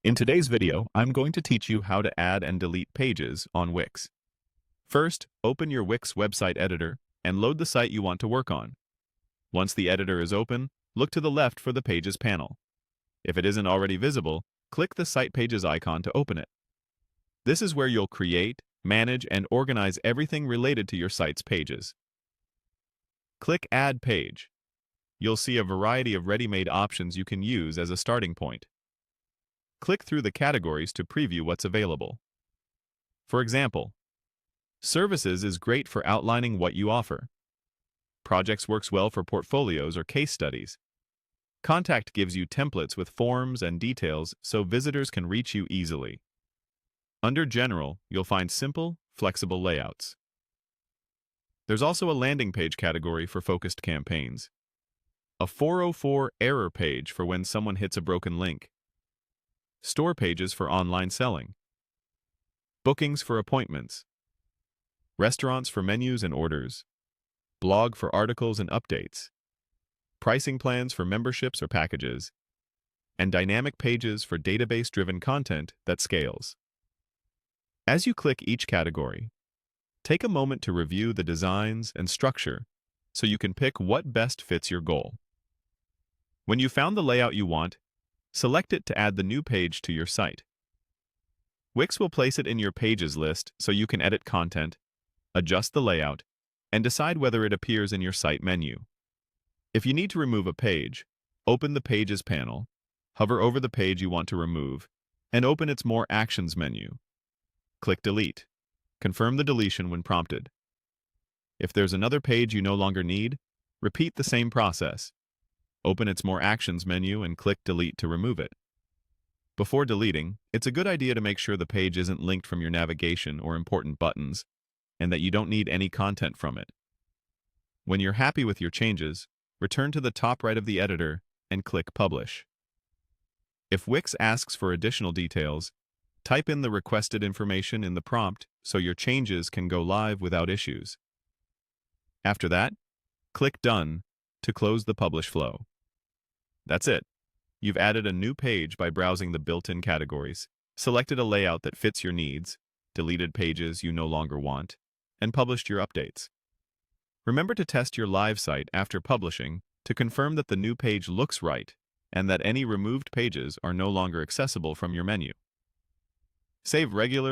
In today's video, I'm going to teach you how to add and delete pages on Wix. First, open your Wix website editor and load the site you want to work on. Once the editor is open, look to the left for the Pages panel. If it isn't already visible, click the Site Pages icon to open it. This is where you'll create, manage, and organize everything related to your site's pages. Click Add Page. You'll see a variety of ready-made options you can use as a starting point. Click through the categories to preview what's available. For example, Services is great for outlining what you offer. Projects works well for portfolios or case studies. Contact gives you templates with forms and details so visitors can reach you easily. Under General, you'll find simple, flexible layouts. There's also a landing page category for focused campaigns. A 404 error page for when someone hits a broken link. Store pages for online selling. Bookings for appointments. Restaurants for menus and orders. Blog for articles and updates. Pricing plans for memberships or packages. And dynamic pages for database-driven content that scales. As you click each category, take a moment to review the designs and structure so you can pick what best fits your goal. When you found the layout you want, select it to add the new page to your site. Wix will place it in your pages list so you can edit content, adjust the layout, and decide whether it appears in your site menu. If you need to remove a page, open the Pages panel, hover over the page you want to remove, and open its More Actions menu. Click Delete. Confirm the deletion when prompted. If there's another page you no longer need, repeat the same process. Open its More Actions menu and click Delete to remove it. Before deleting, it's a good idea to make sure the page isn't linked from your navigation or important buttons, and that you don't need any content from it. When you're happy with your changes, return to the top right of the editor and click Publish. If Wix asks for additional details, type in the requested information in the prompt so your changes can go live without issues. After that, click Done to close the publish flow. That's it. You've added a new page by browsing the built-in categories, selected a layout that fits your needs, deleted pages you no longer want, and published your updates. Remember to test your live site after publishing to confirm that the new page looks right and that any removed pages are no longer accessible from your menu. Save regular